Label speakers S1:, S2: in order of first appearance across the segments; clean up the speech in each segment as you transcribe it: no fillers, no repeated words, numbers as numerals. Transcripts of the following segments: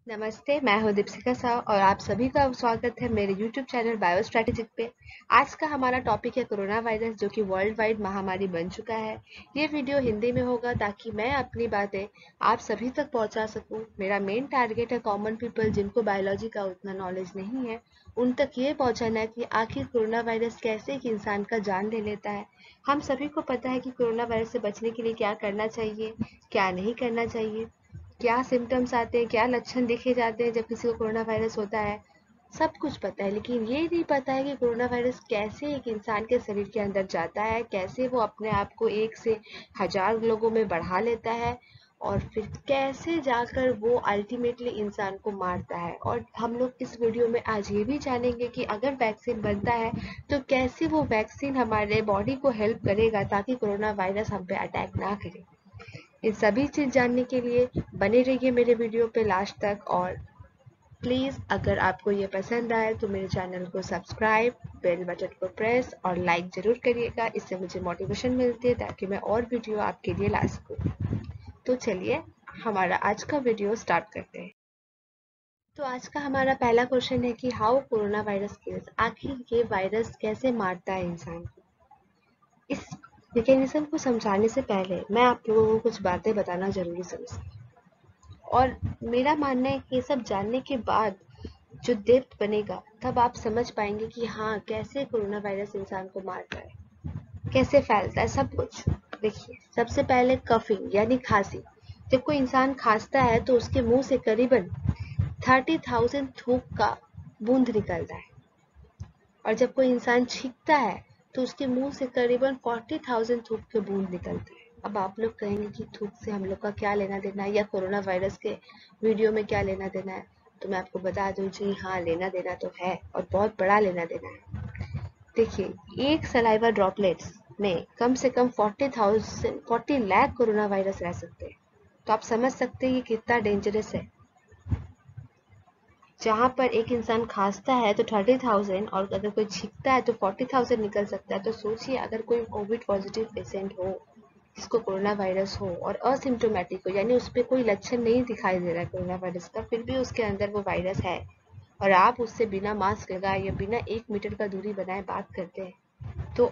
S1: नमस्ते, मैं हूँ दीपशिका शाह और आप सभी का स्वागत है मेरे YouTube चैनल बायो स्ट्रैटेजिक पे। आज का हमारा टॉपिक है कोरोना वायरस, जो कि वर्ल्ड वाइड महामारी बन चुका है। ये वीडियो हिंदी में होगा ताकि मैं अपनी बातें आप सभी तक पहुंचा सकूं। मेरा मेन टारगेट है कॉमन पीपल जिनको बायोलॉजी का उतना नॉलेज नहीं है, उन तक ये पहुंचाना है कि आखिर कोरोना वायरस कैसे एक इंसान का जान ले लेता है। हम सभी को पता है कि कोरोना वायरस से बचने के लिए क्या करना चाहिए, क्या नहीं करना चाहिए, क्या सिम्टम्स आते हैं, क्या लक्षण देखे जाते हैं जब किसी को कोरोना वायरस होता है। सब कुछ पता है, लेकिन ये नहीं पता है कि कोरोना वायरस कैसे एक इंसान के शरीर के अंदर जाता है, कैसे वो अपने आप को 1 से 1000 लोगों में बढ़ा लेता है और फिर कैसे जाकर वो अल्टीमेटली इंसान को मारता है। और हम लोग इस वीडियो में आज ये भी जानेंगे कि अगर वैक्सीन बनता है तो कैसे वो वैक्सीन हमारे बॉडी को हेल्प करेगा ताकि कोरोना वायरस हम पे अटैक ना करे। ये सभी चीज़ जानने के लिए बने रहिए मेरे वीडियो पे लास्ट तक। और प्लीज़ अगर आपको ये पसंद आए तो मेरे चैनल को सब्सक्राइब, बेल बटन को प्रेस और लाइक ज़रूर करिएगा। इससे मुझे मोटिवेशन मिलती है ताकि मैं और वीडियो आपके लिए ला सकूँ। तो चलिए हमारा आज का वीडियो स्टार्ट करते हैं। तो आज का हमारा पहला क्वेश्चन है कि हाउ कोरोना वायरस किल्स, आखिर ये वायरस कैसे मारता है इंसान को। इस मैकेनिज्म को समझाने से पहले मैं आप लोगों को कुछ बातें बताना जरूरी समझती हूँ। और मेरा मानना है कि ये सब जानने के बाद जो डेप्थ बनेगा तब आप समझ पाएंगे कि हाँ, कैसे कोरोना वायरस इंसान को मारता है, कैसे फैलता है सब कुछ। देखिए, सबसे पहले कफिंग यानी खांसी। जब कोई इंसान खांसता है तो उसके मुंह से करीबन 30,000 थूक का बूंद निकलता है। और जब कोई इंसान छींकता है तो उसके मुंह से करीबन 40,000 थूक के बूंद निकलते हैं। अब आप लोग कहेंगे कि थूक से हम लोग का क्या लेना देना है, या कोरोना वायरस के वीडियो में क्या लेना देना है। तो मैं आपको बता दूं जी, हाँ, लेना देना तो है और बहुत बड़ा लेना देना है। देखिए, एक सलाइवा ड्रॉपलेट्स में कम से कम 40 लाख कोरोना वायरस रह सकते हैं। तो आप समझ सकते हैं ये कितना डेंजरस है। जहाँ पर एक इंसान खांसता है तो 30,000, और अगर कोई छींकता है तो 40,000 निकल सकता है। तो सोचिए, अगर कोई कोविड पॉजिटिव पेशेंट हो जिसको कोरोना वायरस हो और असिम्टोमेटिक हो, यानी उस पर कोई लक्षण नहीं दिखाई दे रहा है कोरोना वायरस का, फिर भी उसके अंदर वो वायरस है, और आप उससे बिना मास्क लगाए या बिना 1 मीटर का दूरी बनाए बात करते हैं, तो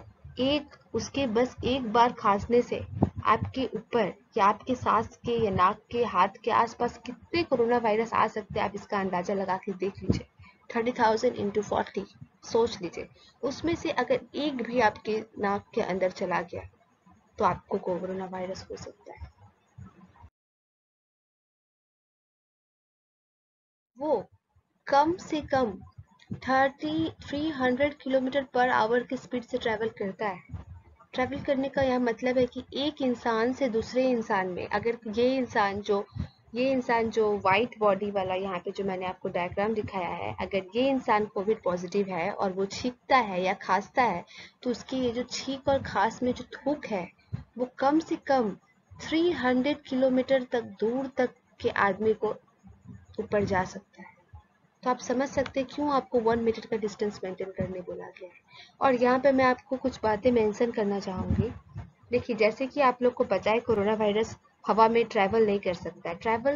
S1: उसके बस एक बार खांसने से आपके ऊपर या आपके सांस के या नाक के हाथ के आसपास कितने कोरोना वायरस आ सकते हैं, आप इसका अंदाजा लगा के देख लीजिए। 30,000 इंटू 40, सोच लीजिए। उसमें से अगर एक भी आपके नाक के अंदर चला गया तो आपको कोरोना वायरस हो सकता है। वो कम से कम 300 किलोमीटर पर आवर की स्पीड से ट्रेवल करता है। ट्रैवल करने का यह मतलब है कि एक इंसान से दूसरे इंसान में, अगर ये इंसान जो व्हाइट बॉडी वाला यहाँ पे जो मैंने आपको डायग्राम दिखाया है, अगर ये इंसान कोविड पॉजिटिव है और वो छींकता है या खांसता है, तो उसकी ये जो छींक और खांस में जो थूक है वो कम से कम 300 किलोमीटर तक दूर तक के आदमी को ऊपर जा सकता है। तो आप समझ सकते हैं क्यों आपको 1 मीटर का डिस्टेंस मेंटेन करने बोला गया है। और यहाँ पे मैं आपको कुछ बातें मेंशन करना चाहूंगी। देखिए, जैसे कि आप लोग को पता है कोरोना वायरस हवा में ट्रैवल नहीं कर सकता है। ट्रैवल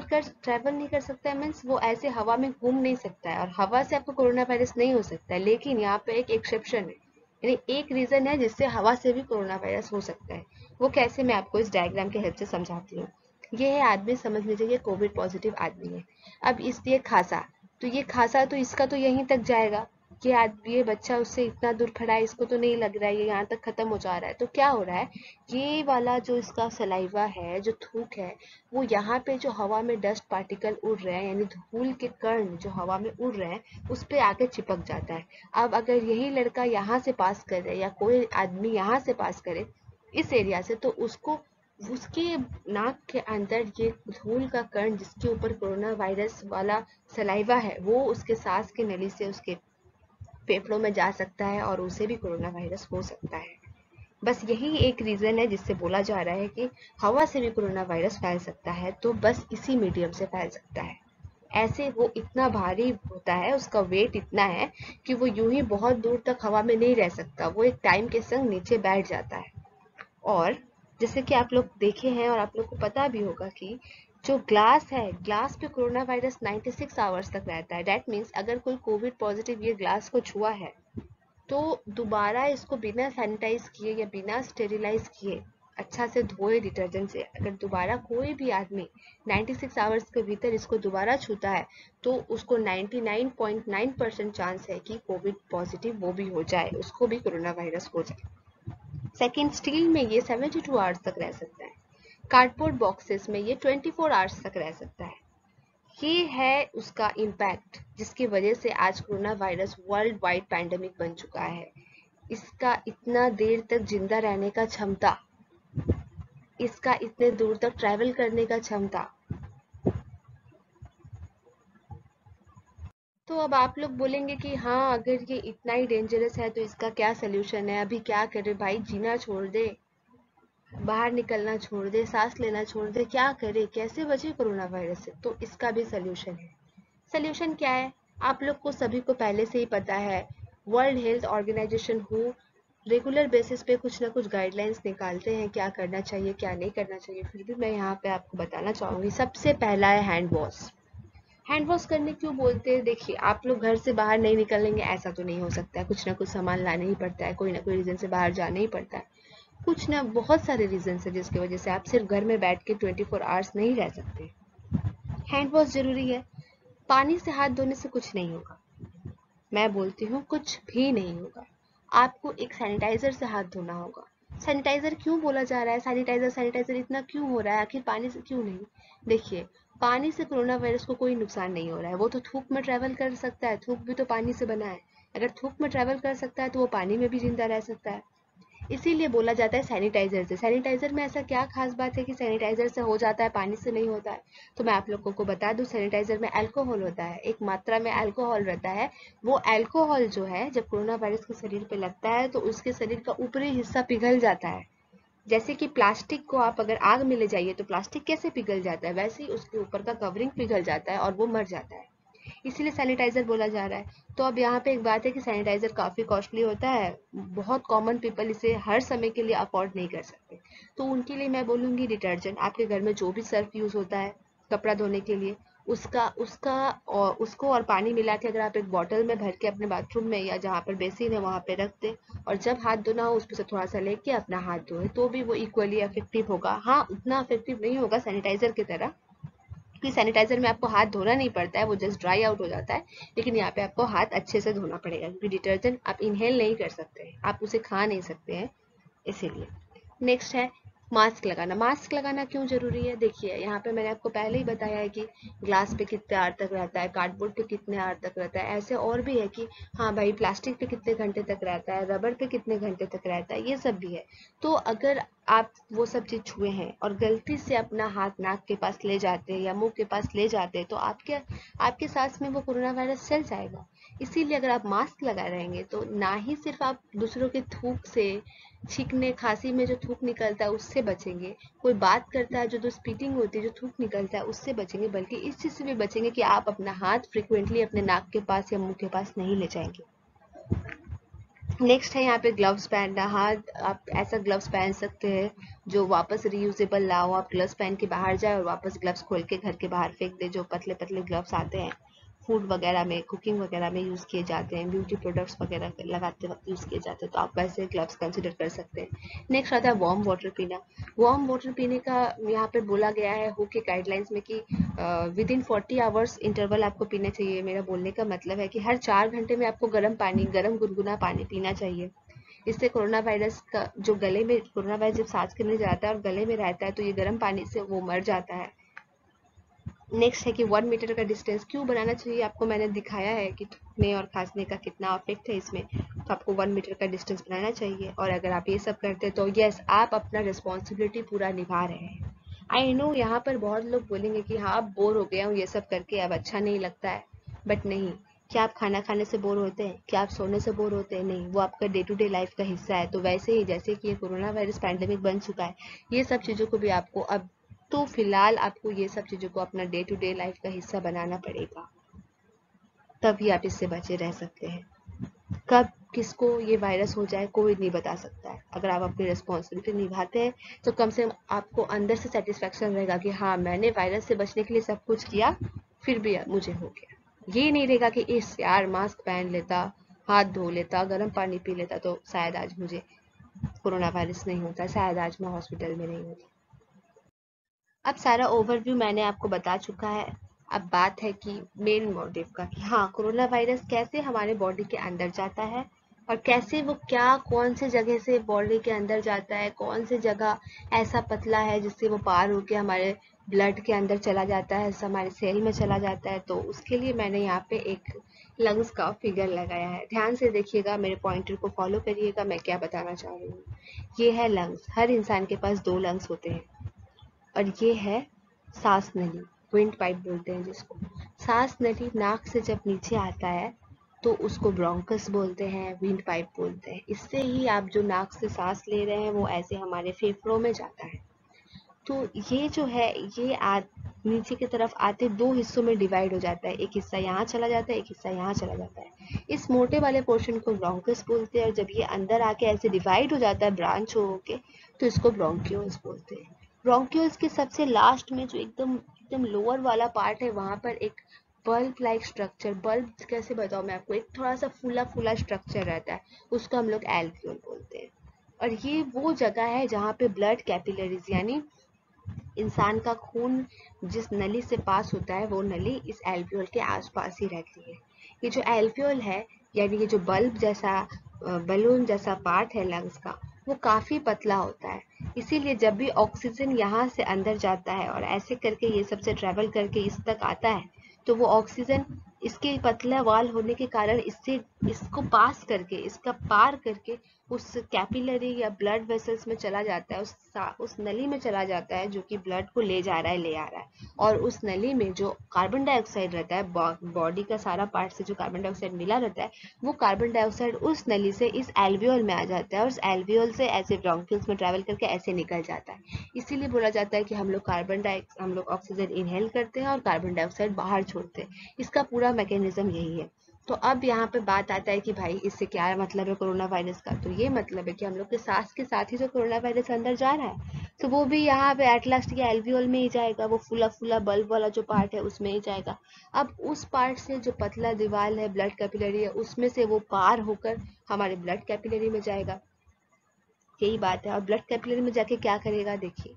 S1: नहीं कर सकता है मीन्स वो ऐसे हवा में घूम नहीं सकता है, और हवा से आपको कोरोना वायरस नहीं हो सकता है। लेकिन यहाँ पे एक एक्सेप्शन है, यानी एक रीजन है जिससे हवा से भी कोरोना वायरस हो सकता है। वो कैसे, मैं आपको इस डायग्राम के हेल्प से समझाती हूँ। ये है आदमी, समझ लीजिए ये कोविड पॉजिटिव आदमी है। अब इसलिए खांसा, तो ये खांसा तो इसका तो यहीं तक जाएगा। ये बच्चा उससे इतना दूर खड़ा है, इसको तो नहीं लग रहा है, ये यहाँ तक खत्म हो जा रहा है। तो क्या हो रहा है, ये वाला जो इसका सलाइवा है, जो थूक है, वो यहाँ पे जो हवा में डस्ट पार्टिकल उड़ रहे हैं, यानी धूल के कण जो हवा में उड़ रहे हैं, उस पे आके चिपक जाता है। अब अगर यही लड़का यहाँ से पास करे या कोई आदमी यहाँ से पास करे इस एरिया से, तो उसको उसके नाक के अंदर ये धूल का कण जिसके ऊपर कोरोना वायरस वाला सलाइवा है, वो उसके सांस की नली से उसके फेफड़ों में जा सकता है और उसे भी कोरोना वायरस हो सकता है। बस यही एक रीजन है जिससे बोला जा रहा है कि हवा से भी कोरोना वायरस फैल सकता है, तो बस इसी मीडियम से फैल सकता है। ऐसे वो इतना भारी होता है, उसका वेट इतना है कि वो यूं ही बहुत दूर तक हवा में नहीं रह सकता, वो एक टाइम के संग नीचे बैठ जाता है। और जैसे कि आप लोग देखे हैं और आप लोग को पता भी होगा कि जो ग्लास है, ग्लास पे कोरोना वायरस 96 आवर्स तक रहता है। डेट मीन्स अगर कोई कोविड पॉजिटिव ये ग्लास को छुआ है तो दोबारा इसको बिना सैनिटाइज किए या बिना स्टेरिलाइज किए, अच्छा से धोए डिटर्जेंट से, अगर दोबारा कोई भी आदमी 96 आवर्स के भीतर इसको दोबारा छूता है तो उसको 99.9% चांस है कि कोविड पॉजिटिव वो भी हो जाए, उसको भी कोरोना वायरस हो जाए। सेकेंड, स्टील में ये 72 आवर्स तक रह सकता है। कार्डबोर्ड बॉक्सेस में ये 24 आवर्स तक रह सकता है। ये है उसका इम्पैक्ट जिसकी वजह से आज corona virus world wide pandemic बन चुका है। इसका इतना देर तक जिंदा रहने का क्षमता, इसका इतने दूर तक ट्रैवल करने का क्षमता। तो अब आप लोग बोलेंगे कि हाँ, अगर ये इतना ही डेंजरस है तो इसका क्या सोल्यूशन है, अभी क्या करे भाई, जीना छोड़ दे, बाहर निकलना छोड़ दे, सांस लेना छोड़ दे, क्या करे, कैसे बचे कोरोना वायरस से? तो इसका भी सोल्यूशन है। सोल्यूशन क्या है? आप लोग को सभी को पहले से ही पता है। World Health Organization who regular basis पे कुछ ना कुछ गाइडलाइंस निकालते हैं, क्या करना चाहिए क्या नहीं करना चाहिए। फिर भी मैं यहाँ पे आपको बताना चाहूंगी, सबसे पहला है हैंड वॉश। हैंड वॉश करने क्यों बोलते हैं? देखिए, आप लोग घर से बाहर नहीं निकलेंगे ऐसा तो नहीं हो सकता है, कुछ ना कुछ सामान लाना ही पड़ता है, कोई ना कोई रीजन से बाहर जाना ही पड़ता है, कुछ ना बहुत सारे रीजन है जिसकी वजह से आप सिर्फ घर में बैठ के 24 आवर्स नहीं रह सकते। हैंड वॉश जरूरी है। पानी से हाथ धोने से कुछ नहीं होगा, मैं बोलती हूँ कुछ भी नहीं होगा। आपको एक सैनिटाइजर से हाथ धोना होगा। सैनिटाइजर क्यों बोला जा रहा है? सैनिटाइजर सैनिटाइजर इतना क्यों हो रहा है? आखिर पानी से क्यों नहीं? देखिए, पानी से कोरोना वायरस को कोई नुकसान नहीं हो रहा है। वो तो थूक में ट्रेवल कर सकता है, थूक भी तो पानी से बना है। अगर थूक में ट्रेवल कर सकता है तो वो पानी में भी जिंदा रह सकता है। इसीलिए बोला जाता है सैनिटाइजर से। सैनिटाइजर में ऐसा क्या खास बात है कि सैनिटाइजर से हो जाता है, पानी से नहीं होता है? तो मैं आप लोगों को बता दूं, सैनिटाइजर में अल्कोहल होता है, एक मात्रा में अल्कोहल रहता है। वो अल्कोहल जो है जब कोरोना वायरस के शरीर पे लगता है तो उसके शरीर का ऊपरी हिस्सा पिघल जाता है। जैसे कि प्लास्टिक को आप अगर आग में ले जाइए तो प्लास्टिक कैसे पिघल जाता है, वैसे ही उसके ऊपर का कवरिंग पिघल जाता है और वो मर जाता है। इसीलिए सैनिटाइजर बोला जा रहा है। तो अब यहाँ पे एक बात है कि सैनिटाइजर काफी कॉस्टली होता है, बहुत कॉमन पीपल इसे हर समय के लिए अफोर्ड नहीं कर सकते। तो उनके लिए मैं बोलूंगी डिटर्जेंट, आपके घर में जो भी सर्फ यूज होता है कपड़ा धोने के लिए, उसका उसका और उसको और पानी मिला के अगर आप एक बॉटल में भर के अपने बाथरूम में या जहाँ पर बेसिन है वहां पे रख दे, और जब हाथ धोना हो उसमें से थोड़ा सा लेके अपना हाथ धोए, तो भी वो इक्वली इफेक्टिव होगा। हाँ, उतना इफेक्टिव नहीं होगा सैनिटाइजर की तरह, कि सैनिटाइजर में आपको हाथ धोना नहीं पड़ता है, वो जस्ट ड्राई आउट हो जाता है। लेकिन यहाँ पे आपको हाथ अच्छे से धोना पड़ेगा क्योंकि डिटर्जेंट आप इनहेल नहीं कर सकते, आप उसे खा नहीं सकते हैं, इसीलिए। नेक्स्ट है मास्क लगाना। मास्क लगाना क्यों जरूरी है? देखिए, यहाँ पे मैंने आपको पहले ही बताया है कि ग्लास पे कितने आर तक रहता है, कार्डबोर्ड पे कितने आर तक रहता है, ऐसे और भी है कि हाँ भाई प्लास्टिक पे कितने घंटे तक रहता है, रबर पे कितने घंटे तक रहता है, ये सब भी है। तो अगर आप वो सब चीज छुए हैं और गलती से अपना हाथ नाक के पास ले जाते हैं या मुंह के पास ले जाते हैं तो आपके आपके सांस में वो कोरोना वायरस चल जाएगा। इसीलिए अगर आप मास्क लगा रहेंगे तो ना ही सिर्फ आप दूसरों के थूक से, छींकने खांसी में जो थूक निकलता है उससे बचेंगे, कोई बात करता है जो स्पीटिंग होती है जो थूक निकलता है उससे बचेंगे, बल्कि इस चीज से भी बचेंगे कि आप अपना हाथ फ्रिक्वेंटली अपने नाक के पास या मुंह के पास नहीं ले जाएंगे। नेक्स्ट है यहाँ पे ग्लव्स पहनना। हाथ आप ऐसा ग्लव्स पहन सकते हैं जो वापस रीयूजेबल ना हो, आप ग्लव्स पहन के बाहर जाए और वापस ग्लव्स खोल के घर के बाहर फेंक दे, जो पतले पतले ग्लव्स आते हैं, फूड वगैरह में, कुकिंग वगैरह में यूज किए जाते हैं, ब्यूटी प्रोडक्ट्स वगैरह लगाते वक्त यूज किए जाते हैं, तो आप वैसे ग्लव्स कंसिडर कर सकते हैं। नेक्स्ट आता है वार्म वाटर पीना। वार्म वाटर पीने का यहाँ पे बोला गया है हु के गाइडलाइंस में कि विद इन 40 आवर्स इंटरवल आपको पीना चाहिए। मेरा बोलने का मतलब है कि हर 4 घंटे में आपको गर्म पानी, गर्म गुनगुना पानी पीना चाहिए। इससे कोरोना वायरस का जो गले में, कोरोना वायरस जब सांस करने जाता है और गले में रहता है तो ये गर्म पानी से वो मर जाता है। नेक्स्ट है कि 1 मीटर का डिस्टेंस क्यों बनाना चाहिए, आपको मैंने दिखाया है कि थूकने और खांसने का कितना इफेक्ट है इसमें, तो आपको 1 मीटर का डिस्टेंस बनाना चाहिए। और अगर आप ये सब करते हैं तो यस, आप अपना रिस्पॉन्सिबिलिटी पूरा निभा रहे हैं। आई नो यहाँ पर बहुत लोग बोलेंगे कि हाँ अब बोर हो गया हूँ ये सब करके, अब अच्छा नहीं लगता है, बट नहीं। क्या आप खाना खाने से बोर होते हैं? क्या आप सोने से बोर होते हैं? नहीं, वो आपका डे टू डे लाइफ का हिस्सा है। तो वैसे ही जैसे कि ये कोरोना वायरस पैंडेमिक बन चुका है, ये सब चीज़ों को भी आपको अब, तो फिलहाल आपको ये सब चीज़ों को अपना डे टू डे लाइफ का हिस्सा बनाना पड़ेगा, तभी आप इससे बचे रह सकते हैं। कब किसको ये वायरस हो जाए कोई नहीं बता सकता है। अगर आप अपनी रिस्पॉन्सिबिलिटी निभाते हैं तो कम से कम आपको अंदर से सेटिस्फेक्शन रहेगा कि हाँ मैंने वायरस से बचने के लिए सब कुछ किया, फिर भी मुझे हो गया। ये नहीं रहेगा कि इस यार मास्क पहन लेता, हाथ धो लेता, गर्म पानी पी लेता तो शायद आज मुझे कोरोना वायरस नहीं होता, शायद आज मैं हॉस्पिटल में नहीं होती। अब सारा ओवरव्यू मैंने आपको बता चुका है। अब बात है कि मेन मोटिव का, कि हाँ कोरोना वायरस कैसे हमारे बॉडी के अंदर जाता है और कैसे वो क्या कौन से जगह से बॉडी के अंदर जाता है, कौन से जगह ऐसा पतला है जिससे वो पार होके हमारे ब्लड के अंदर चला जाता है, हमारे सेल में चला जाता है। तो उसके लिए मैंने यहाँ पे एक लंग्स का फिगर लगाया है। ध्यान से देखिएगा, मेरे पॉइंटर को फॉलो करिएगा, मैं क्या बताना चाह रही हूँ। ये है लंग्स। हर इंसान के पास 2 लंग्स होते हैं और ये है सांस नली, विंड पाइप बोलते हैं जिसको। सांस नली नाक से जब नीचे आता है तो उसको ब्रोंकस बोलते हैं, विंड पाइप बोलते हैं। इससे ही आप जो नाक से सांस ले रहे हैं वो ऐसे हमारे फेफड़ों में जाता है। तो ये जो है ये नीचे की तरफ आते 2 हिस्सों में डिवाइड हो जाता है। एक हिस्सा यहाँ चला जाता है, एक हिस्सा यहाँ चला जाता है। इस मोटे वाले पोर्शन को ब्रोंकस बोलते हैं और जब ये अंदर आके ऐसे डिवाइड हो जाता है ब्रांच हो के, तो इसको ब्रोंक्यूल्स बोलते हैं। ब्रोंक्यूल्स के सबसे लास्ट में जो एकदम एकदम लोअर वाला पार्ट है वहां पर एक बल्ब लाइक स्ट्रक्चर, बल्ब कैसे बताऊं मैं आपको, एक थोड़ा सा फूला फूला स्ट्रक्चर रहता है, उसको हम लोग एल्वियोल बोलते हैं। और ये वो जगह है जहाँ पे ब्लड कैपिलरीज यानी इंसान का खून जिस नली से पास होता है वो नली इस एल्वियोल के आसपास ही रहती है। ये जो एल्वियोल है यानी ये जो बल्ब जैसा बलून जैसा पार्ट है लंग्स का, वो काफी पतला होता है। इसीलिए जब भी ऑक्सीजन यहाँ से अंदर जाता है और ऐसे करके ये सबसे ट्रेवल करके इस तक आता है, तो वो ऑक्सीजन इसके पतला वाल होने के कारण इससे इसको पास करके इसका पार करके उस कैपिलरी या ब्लड वेसल्स में चला जाता है, उस नली में चला जाता है जो कि ब्लड को ले जा रहा है, ले आ रहा है। और उस नली में जो कार्बन डाइऑक्साइड रहता है, बॉडी का सारा पार्ट से जो कार्बन डाइऑक्साइड मिला रहता है, वो कार्बन डाइऑक्साइड उस नली से इस एल्वियोल में आ जाता है और उस एल्वियोल से ऐसे ब्रोंकिल्स में ट्रेवल करके ऐसे निकल जाता है। इसीलिए बोला जाता है कि हम लोग ऑक्सीजन इनहेल करते हैं और कार्बन डाइऑक्साइड बाहर छोड़ते हैं। इसका पूरा मैकेनिज्म यही है। तो अब यहाँ पे बात आता है कि भाई इससे क्या मतलब है कोरोना वायरस का। तो ये मतलब है कि हम लोग के सांस के साथ ही जो कोरोना वायरस अंदर जा रहा है, तो वो भी यहाँ पे एट लास्ट ये एल्वियोल में ही जाएगा, वो फूला फूला बल्ब वाला जो पार्ट है उसमें ही जाएगा। अब उस पार्ट से जो पतला दीवार है ब्लड कैपिलरी है उसमें से वो पार होकर हमारे ब्लड कैपिलरी में जाएगा। यही बात है। और ब्लड कैपिलरी में जाके क्या करेगा, देखिए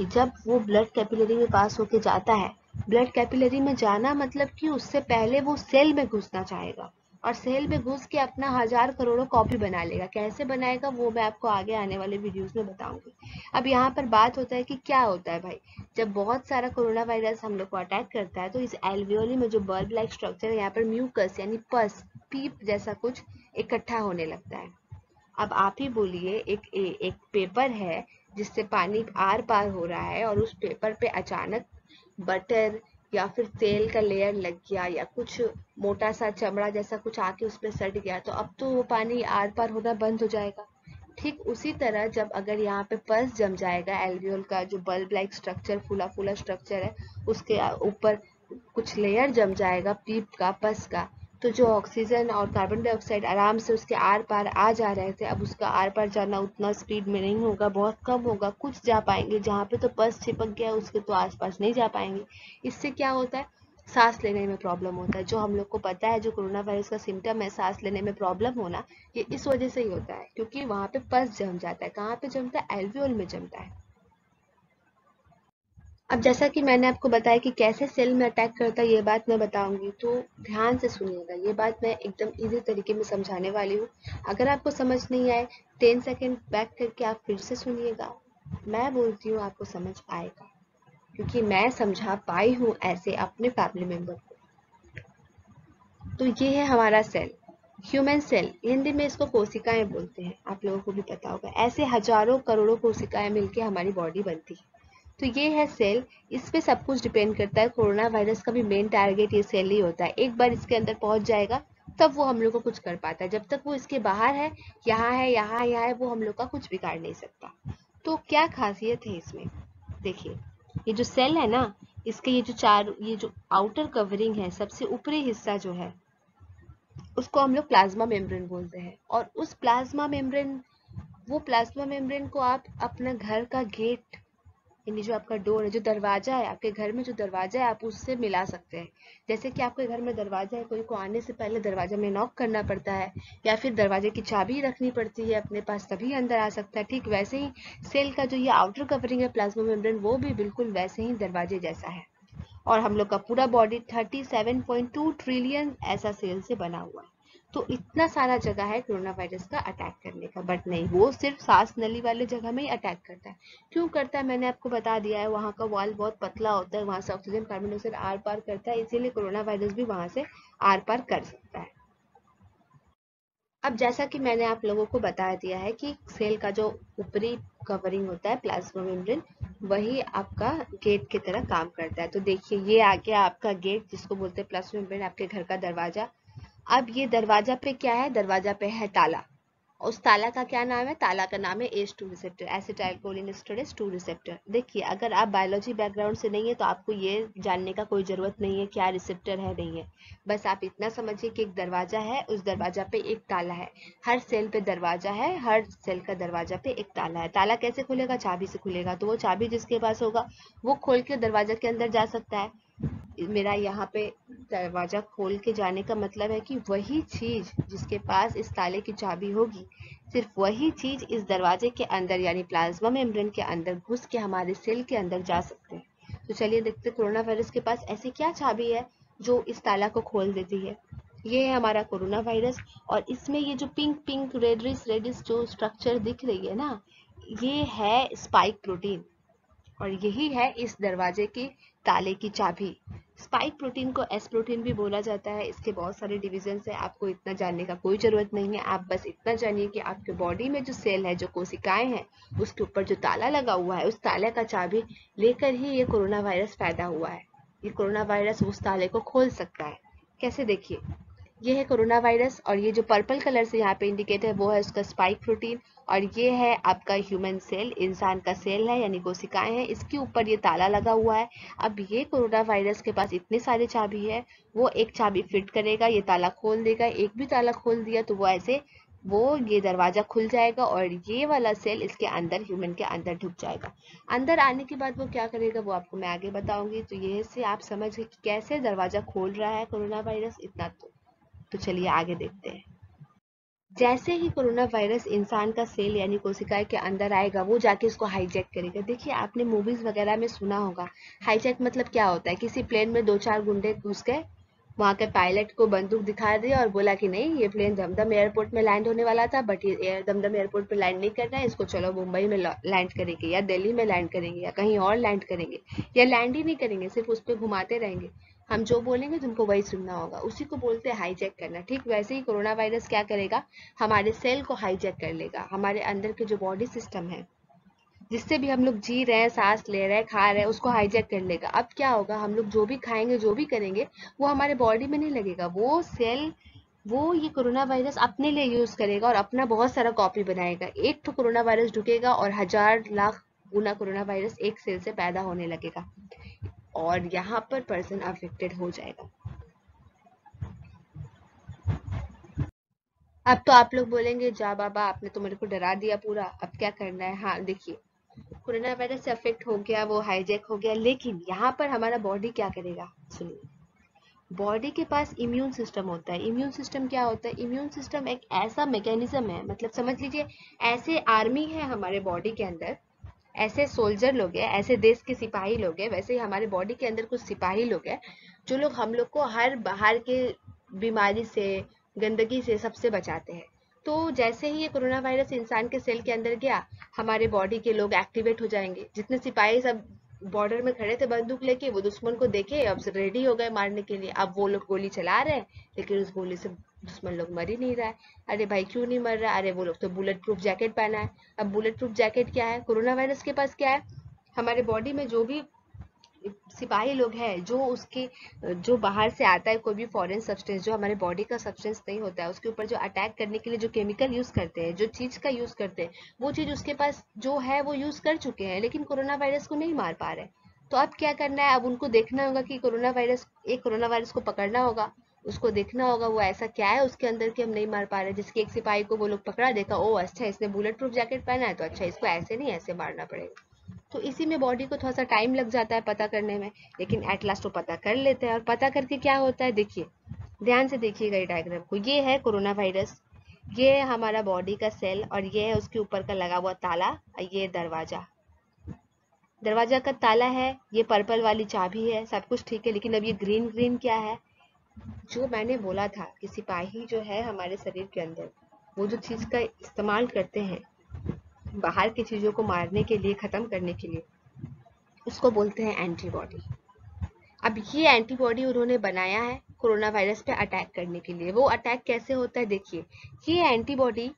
S1: जब वो ब्लड कैपिलरी में पास होके जाता है, ब्लड कैपिलरी में जाना मतलब कि उससे पहले वो सेल में घुसना चाहेगा और सेल में घुस के अपना 1000 करोड़ों कॉपी बना लेगा। कैसे बनाएगा वो मैं आपको आगे आने वाले वीडियोस में बताऊंगी। अब यहाँ पर बात होता है कि क्या होता है भाई, जब बहुत सारा कोरोना वायरस हम लोग को अटैक करता है तो इस एल्वियोली में जो बल्ब लाइक स्ट्रक्चर है यहाँ पर म्यूकस यानी पस पीप जैसा कुछ इकट्ठा होने लगता है। अब आप ही बोलिए एक पेपर है जिससे पानी आर पार हो रहा है और उस पेपर पे अचानक बटर या फिर तेल का लेयर लग गया या कुछ मोटा सा चमड़ा जैसा कुछ आके उस पर सट गया, तो अब तो वो पानी आर पार होना बंद हो जाएगा। ठीक उसी तरह जब अगर यहाँ पे पस जम जाएगा, एल्वियोल का जो बल्ब लाइक स्ट्रक्चर फूला फूला स्ट्रक्चर है उसके ऊपर कुछ लेयर जम जाएगा पीप का पस का, तो जो ऑक्सीजन और कार्बन डाइऑक्साइड आराम से उसके आर पार आ जा रहे थे, अब उसका आर पार जाना उतना स्पीड में नहीं होगा, बहुत कम होगा। कुछ जा पाएंगे, जहाँ पे तो पस चिपक गया उसके तो आसपास नहीं जा पाएंगे। इससे क्या होता है, सांस लेने में प्रॉब्लम होता है। जो हम लोग को पता है जो कोरोना वायरस का सिम्टम है सांस लेने में प्रॉब्लम होना, ये इस वजह से ही होता है क्योंकि वहां पे पस जम जाता है। कहाँ पे जमता है, एल्वियोल में जमता है। अब जैसा कि मैंने आपको बताया कि कैसे सेल में अटैक करता है ये बात मैं बताऊंगी, तो ध्यान से सुनिएगा। ये बात मैं एकदम इजी तरीके में समझाने वाली हूँ। अगर आपको समझ नहीं आए 10 सेकेंड बैक करके आप फिर से सुनिएगा। मैं बोलती हूँ आपको समझ आएगा क्योंकि मैं समझा पाई हूँ ऐसे अपने फैमिली मेंबर को। तो ये है हमारा सेल, ह्यूमन सेल। हिंदी में इसको कोशिकाएं बोलते हैं, आप लोगों को भी पता होगा। ऐसे हजारों करोड़ों कोशिकाएं मिलके हमारी बॉडी बनती है। तो ये है सेल, इस पे सब कुछ डिपेंड करता है। कोरोना वायरस का भी मेन टारगेट ये सेल ही होता है। एक बार इसके अंदर पहुंच जाएगा तब वो हम लोग को कुछ कर पाता है। जब तक वो इसके बाहर है, यहाँ है, वो हम लोग का कुछ बिगाड़ नहीं सकता। तो क्या खासियत है इसमें, देखिए ये जो सेल है ना, इसके ये जो आउटर कवरिंग है, सबसे ऊपरी हिस्सा जो है उसको हम लोग प्लाज्मा मेम्ब्रेन बोलते हैं। और उस प्लाज्मा मेम्ब्रेन को आप अपना घर का गेट, यानी जो आपका डोर है, जो दरवाजा है, आपके घर में जो दरवाजा है, आप उससे मिला सकते हैं। जैसे कि आपके घर में दरवाजा है, कोई को आने से पहले दरवाजा में नॉक करना पड़ता है, या फिर दरवाजे की चाबी रखनी पड़ती है अपने पास तभी अंदर आ सकता है, ठीक वैसे ही सेल का जो ये आउटर कवरिंग है प्लाज्मा मेम्ब्रेन, वो भी बिल्कुल वैसे ही दरवाजे जैसा है। और हम लोग का पूरा बॉडी 37.2 ट्रिलियन ऐसा सेल से बना हुआ है। तो इतना सारा जगह है कोरोना वायरस का अटैक करने का, बट नहीं, वो सिर्फ सांस नली वाले जगह में ही अटैक करता है। क्यों करता है मैंने आपको बता दिया है, वहाँ का वॉल बहुत पतला होता है, वहाँ से ऑक्सीजन कार्बन डाइऑक्साइड आर पार करता है, इसीलिए कोरोना वायरस भी वहाँ से आर पार कर सकता है। अब जैसा कि मैंने आप लोगों को बता दिया है कि सेल का जो ऊपरी कवरिंग होता है प्लाज्मा मेम्ब्रेन, वही आपका गेट की तरह काम करता है। तो देखिए, ये आ गया आपका गेट, जिसको बोलते हैं प्लाज्मा मेम्ब्रेन, आपके घर का दरवाजा। अब ये दरवाजा पे क्या है, दरवाजा पे है ताला। उस ताला का क्या नाम है, ताला का नाम है एच2 रिसेप्टर, एसिटाइलकोलिनेस्टरेज 2 रिसेप्टर। देखिए, अगर आप बायोलॉजी बैकग्राउंड से नहीं है तो आपको ये जानने का कोई जरूरत नहीं है क्या रिसेप्टर है नहीं है। बस आप इतना समझिए कि एक दरवाजा है, उस दरवाजा पे एक ताला है। हर सेल पे दरवाजा है, हर सेल का दरवाजा पे एक ताला है। ताला कैसे खुलेगा, चाबी से खुलेगा। तो वो चाबी जिसके पास होगा वो खोल के दरवाजा के अंदर जा सकता है। मेरा यहाँ पे दरवाजा खोल के जाने का मतलब है कि वही चीज जिसके पास इस ताले की चाबी होगी, सिर्फ वही चीज इस दरवाजे के अंदर यानी प्लाज्मा मेम्ब्रेन के अंदर घुस के हमारे सेल के अंदर जा सकते हैं। तो चलिए देखते कोरोना वायरस के पास ऐसी क्या चाबी है जो इस ताला को खोल देती है। ये है हमारा कोरोना वायरस। और इसमें ये जो पिंक पिंक रेडिश रेडिश जो स्ट्रक्चर दिख रही है ना, ये है स्पाइक प्रोटीन। और यही है इस दरवाजे की ताले की चाबी। स्पाइक प्रोटीन को एस प्रोटीन भी बोला जाता है। इसके बहुत सारे डिविजन है, आपको इतना जानने का कोई जरूरत नहीं है। आप बस इतना जानिए कि आपके बॉडी में जो सेल है, जो कोशिकाएं हैं, उसके ऊपर जो ताला लगा हुआ है, उस ताले का चाबी लेकर ही ये कोरोना वायरस पैदा हुआ है। ये कोरोना वायरस उस ताले को खोल सकता है। कैसे, देखिए, ये है कोरोना वायरस, और ये जो पर्पल कलर से यहाँ पे इंडिकेट है वो है उसका स्पाइक प्रोटीन। और ये है आपका ह्यूमन सेल, इंसान का सेल है यानी कोशिकाएं हैं, इसके ऊपर ये ताला लगा हुआ है। अब ये कोरोना वायरस के पास इतने सारे चाबी है, वो एक चाबी फिट करेगा, ये ताला खोल देगा। एक भी ताला खोल दिया तो वो ऐसे ये दरवाजा खुल जाएगा और ये वाला सेल इसके अंदर, ह्यूमन के अंदर ढुक जाएगा। अंदर आने के बाद वो क्या करेगा वो आपको मैं आगे बताऊंगी। तो ये से आप समझ गए कि कैसे दरवाजा खोल रहा है कोरोना वायरस, इतना तो चलिए आगे देखते हैं। जैसे ही कोरोना वायरस इंसान का सेल यानी कोशिकाएं के अंदर आएगा, वो जाके इसको हाईजैक करेगा। देखिए, आपने मूवीज वगैरह में सुना होगा, हाईजैक मतलब क्या होता है, किसी प्लेन में दो चार गुंडे घुस गए, वहां के पायलट को बंदूक दिखा दिया और बोला कि नहीं, ये प्लेन दमदम एयरपोर्ट में लैंड होने वाला था, बट ये दमदम एयरपोर्ट पे लैंड नहीं करना है, इसको चलो मुंबई में लैंड करेंगे या दिल्ली में लैंड करेंगे या कहीं और लैंड करेंगे, या लैंड ही नहीं करेंगे, सिर्फ उस पर घुमाते रहेंगे, हम जो बोलेंगे तुमको वही सुनना होगा। उसी को बोलते हैं हाईजैक करना। ठीक वैसे ही कोरोना वायरस क्या करेगा, हमारे सेल को हाईजैक कर लेगा। हमारे अंदर के जो बॉडी सिस्टम है, जिससे भी हम लोग जी रहे हैं, सांस ले रहे हैं, खा रहे हैं, उसको हाईजैक कर लेगा। अब क्या होगा, हम लोग जो भी खाएंगे, जो भी करेंगे, वो हमारे बॉडी में नहीं लगेगा। वो सेल, वो ये कोरोना वायरस अपने लिए यूज करेगा और अपना बहुत सारा कॉपी बनाएगा। एक तो कोरोना वायरस ढुकेगा और 1000 लाख गुना कोरोना वायरस एक सेल से पैदा होने लगेगा, और यहाँ पर पर्सन अफेक्टेड हो जाएगा। अब तो आप लोग बोलेंगे, जा बाबा, आपने तो मेरे को डरा दिया पूरा, अब क्या करना है। हाँ देखिए, कोरोना वायरस से अफेक्ट हो गया, वो हाईजैक हो गया, लेकिन यहाँ पर हमारा बॉडी क्या करेगा, सुनिए। बॉडी के पास इम्यून सिस्टम होता है। इम्यून सिस्टम क्या होता है, इम्यून सिस्टम एक ऐसा मैकेनिज्म है, मतलब समझ लीजिए ऐसे आर्मी है हमारे बॉडी के अंदर, ऐसे सोल्जर लोग हैं, ऐसे देश के सिपाही लोग हैं, वैसे ही हमारे बॉडी के अंदर कुछ सिपाही लोग हैं, जो लोग हम लोग को हर बाहर के बीमारी से, गंदगी से, सबसे बचाते हैं। तो जैसे ही ये कोरोना वायरस इंसान के सेल के अंदर गया, हमारे बॉडी के लोग एक्टिवेट हो जाएंगे। जितने सिपाही सब बॉर्डर में खड़े थे बंदूक लेके, वो दुश्मन को देखे अब रेडी हो गए मारने के लिए। अब वो लोग गोली चला रहे हैं, लेकिन उस गोली से दुश्मन लोग मर ही नहीं रहा है। अरे भाई क्यों नहीं मर रहा, अरे वो लोग तो बुलेट प्रूफ जैकेट पहना है। अब बुलेट प्रूफ जैकेट क्या है, कोरोना वायरस के पास क्या है, हमारे बॉडी में जो भी सिपाही लोग हैं, जो उसके, जो बाहर से आता है कोई भी फॉरेन सब्सटेंस, जो हमारे बॉडी का सब्सटेंस नहीं होता है, उसके ऊपर जो अटैक करने के लिए जो केमिकल यूज करते हैं, जो चीज का यूज करते हैं, वो चीज उसके पास जो है वो यूज कर चुके हैं, लेकिन कोरोना वायरस को नहीं मार पा रहे। तो अब क्या करना है, अब उनको देखना होगा कि कोरोना वायरस, एक कोरोना वायरस को पकड़ना होगा, उसको देखना होगा वो ऐसा क्या है उसके अंदर कि हम नहीं मार पा रहे। जिसके एक सिपाही को वो लोग पकड़ा, देखा ओ अच्छा इसने बुलेट प्रूफ जैकेट पहना है तो अच्छा इसको ऐसे नहीं ऐसे मारना पड़ेगा। तो इसी में बॉडी को थोड़ा सा टाइम लग जाता है पता करने में, लेकिन एट लास्ट वो पता कर लेते हैं। और पता करके क्या होता है, देखिए ध्यान से देखिएगा ये डायग्राम को। ये है कोरोना वायरस, ये है हमारा बॉडी का सेल, और ये है उसके ऊपर का लगा हुआ ताला, और ये दरवाजा। दरवाजा का ताला है, ये पर्पल वाली चाबी है, सब कुछ ठीक है। लेकिन अब ये ग्रीन ग्रीन क्या है, जो मैंने बोला था कि सिपाही जो है हमारे शरीर के अंदर, वो जो चीज का इस्तेमाल करते हैं बाहर की चीजों को मारने के लिए, खत्म करने के लिए, उसको बोलते हैं एंटीबॉडी। अब ये एंटीबॉडी उन्होंने बनाया है कोरोना वायरस पे अटैक करने के लिए। वो अटैक कैसे होता है, देखिए ये एंटीबॉडी,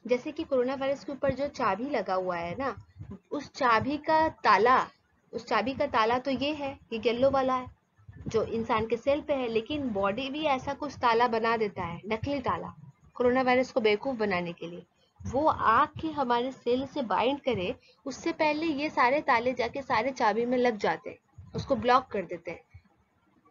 S1: जैसे कि कोरोना वायरस के ऊपर जो चाबी लगा हुआ है ना, उस चाबी का ताला, उस चाबी का ताला तो ये है, ये येलो वाला है जो इंसान के सेल पे है। लेकिन बॉडी भी ऐसा कुछ ताला बना देता है, नकली ताला, कोरोना वायरस को बेवकूफ बनाने के लिए। वो आके हमारे सेल से बाइंड करे, उससे पहले ये सारे ताले जाके सारे चाबी में लग जाते हैं, उसको ब्लॉक कर देते हैं।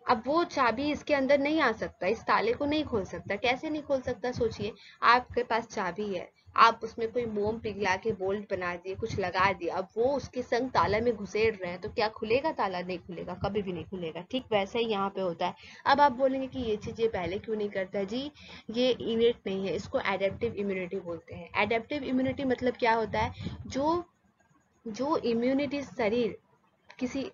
S1: अब वो चाबी इसके अंदर नहीं आ सकता, इस ताले को नहीं खोल सकता। कैसे नहीं खोल सकता, सोचिए आपके पास चाबी है, आप उसमें कोई मोम पिघला के बोल्ट बना दिए, कुछ लगा दिया, अब वो उसके संग ताला में घुसेड़ रहे हैं, तो क्या खुलेगा ताला? नहीं खुलेगा, कभी भी नहीं खुलेगा। ठीक वैसा ही यहाँ पे होता है। अब आप बोलेंगे कि ये चीज ये पहले क्यों नहीं करता है? जी ये इनेट नहीं है, इसको एडेप्टिव इम्यूनिटी बोलते हैं। एडेप्टिव इम्यूनिटी मतलब क्या होता है, जो जो इम्यूनिटी शरीर किसी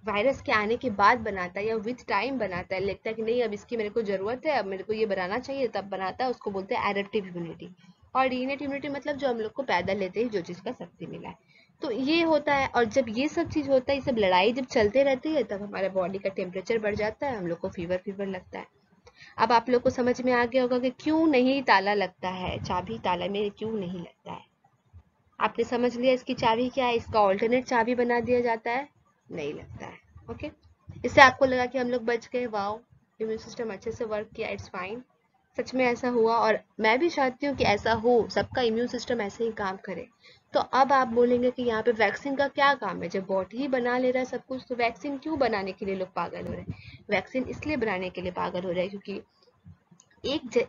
S1: वायरस के आने के बाद बनाता है या विथ टाइम बनाता है, लगता है कि नहीं अब इसकी मेरे को जरूरत है, अब मेरे को ये बनाना चाहिए, तब बनाता है, उसको बोलते हैं एडेप्टिव इम्यूनिटी। और इनेट इम्यूनिटी मतलब जो हम लोग को पैदा लेते ही जो चीज का शक्ति मिला है, तो ये होता है। और जब ये सब चीज होता है, ये सब लड़ाई जब चलते रहती है, तब हमारे बॉडी का टेम्परेचर बढ़ जाता है, हम लोग को फीवर फीवर लगता है। अब आप लोग को समझ में आ गया होगा कि क्यों नहीं ताला लगता है, चाबी ताला में क्यों नहीं लगता है। आपने समझ लिया इसकी चाबी क्या है, इसका ऑल्टरनेट चाबी बना दिया जाता है, नहीं लगता है। ओके, इससे आपको लगा कि हम लोग बच गए, वाओ इम्यून सिस्टम अच्छे से वर्क किया, इट्स फाइन। सच में ऐसा हुआ, और मैं भी चाहती हूँ कि ऐसा हो, सबका इम्यून सिस्टम ऐसे ही काम करे। तो अब आप बोलेंगे कि यहाँ पे वैक्सीन का क्या काम है, जब बॉडी ही बना ले रहा है सब कुछ, तो वैक्सीन क्यों बनाने के लिए लोग पागल हो रहे हैं? वैक्सीन इसलिए बनाने के लिए पागल हो रहे हैं क्योंकि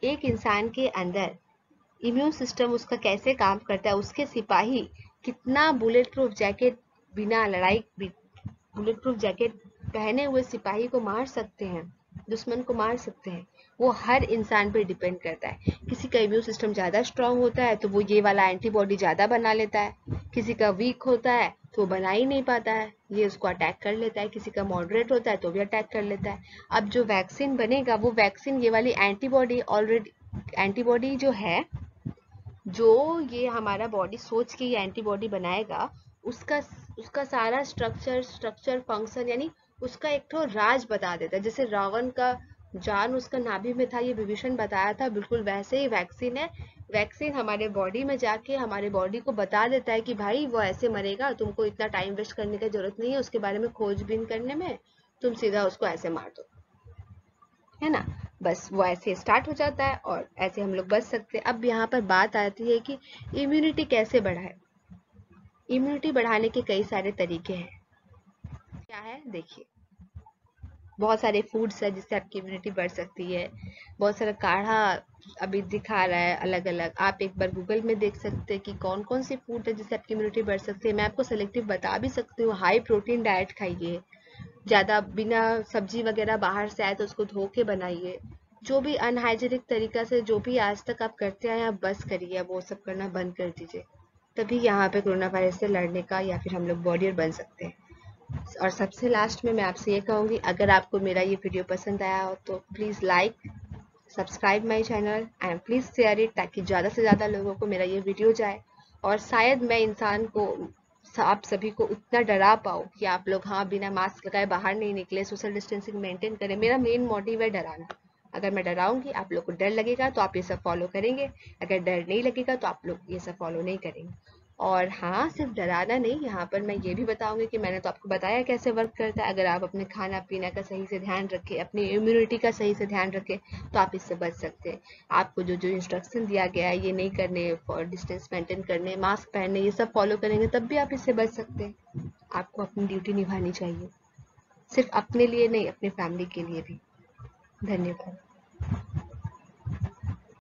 S1: एक इंसान के अंदर इम्यून सिस्टम उसका कैसे काम करता है, उसके सिपाही कितना बुलेट प्रूफ जैकेट, बिना लड़ाई बुलेट प्रूफ जैकेट पहने हुए सिपाही को मार सकते हैं, दुश्मन को मार सकते हैं, वो हर इंसान पे डिपेंड करता है। किसी का इम्यून सिस्टम ज्यादा स्ट्रांग होता है तो वो ये वाला एंटीबॉडी ज्यादा बना लेता है, किसी का वीक होता है तो वो बना ही नहीं पाता है, ये उसको अटैक कर लेता है, किसी का मॉडरेट होता है तो भी अटैक कर लेता है। अब जो वैक्सीन बनेगा, वो वैक्सीन ये वाली एंटीबॉडी ऑलरेडी, एंटीबॉडी जो है, जो ये हमारा बॉडी सोच के ये एंटीबॉडी बनाएगा, उसका उसका सारा स्ट्रक्चर फंक्शन, यानी उसका एक तो राज बता देता है। जैसे रावण का जान उसका नाभि में था, ये विभीषण बताया था, बिल्कुल वैसे ही वैक्सीन है। वैक्सीन हमारे बॉडी में जाके हमारे बॉडी को बता देता है कि भाई वो ऐसे मरेगा, तुमको इतना टाइम वेस्ट करने की जरूरत नहीं है उसके बारे में खोजबीन करने में, तुम सीधा उसको ऐसे मार दो, है ना। बस वो ऐसे स्टार्ट हो जाता है और ऐसे हम लोग बच सकते हैं। अब यहाँ पर बात आती है कि इम्यूनिटी कैसे बढ़ाए। इम्यूनिटी बढ़ाने के कई सारे तरीके हैं। क्या है देखिए, बहुत सारे फूड्स है जिससे आपकी इम्यूनिटी बढ़ सकती है, बहुत सारा काढ़ा अभी दिखा रहा है अलग अलग, आप एक बार गूगल में देख सकते हैं कि कौन कौन सी फूड है जिससे आपकी इम्यूनिटी बढ़ सकती है। मैं आपको सेलेक्टिव बता भी सकती हूँ, हाई प्रोटीन डाइट खाइए, ज्यादा बिना सब्जी वगैरह बाहर से आए तो उसको धो के बनाइए, जो भी अनहाइजीनिक तरीका से जो भी आज तक आप करते आए आप बस करिए, अब वो सब करना बंद कर दीजिए, तभी यहाँ पे कोरोना वायरस से लड़ने का या फिर हम लोग वॉरियर बन सकते हैं। और सबसे लास्ट में मैं आपसे ये कहूँगी, अगर आपको मेरा ये वीडियो पसंद आया हो तो please like, subscribe my channel and please share it, ताकि ज़्यादा से ज़्यादा लोगों को मेरा ये वीडियो जाए। और शायद मैं इंसान को, आप सभी को उतना डरा पाऊँ कि आप लोग हाँ बिना मास्क लगाए बाहर नहीं निकले, सोशल डिस्टेंसिंग मेंटेन करें। मेरा मेन मोटिव है डराना। अगर मैं डराऊंगी आप लोग को डर लगेगा तो आप ये सब फॉलो करेंगे, अगर डर नहीं लगेगा तो आप लोग ये सब फॉलो नहीं करेंगे। और हाँ सिर्फ डराना नहीं, यहाँ पर मैं ये भी बताऊंगी कि मैंने तो आपको बताया कैसे वर्क करता है। अगर आप अपने खाना पीना का सही से ध्यान रखें, अपनी इम्यूनिटी का सही से ध्यान रखें, तो आप इससे बच सकते हैं। आपको जो जो इंस्ट्रक्शन दिया गया है, ये नहीं करने, फॉर डिस्टेंस मेंटेन करने, मास्क पहनने, ये सब फॉलो करेंगे तब भी आप इससे बच सकते हैं। आपको अपनी ड्यूटी निभानी चाहिए, सिर्फ अपने लिए नहीं, अपने फैमिली के लिए भी। धन्यवाद।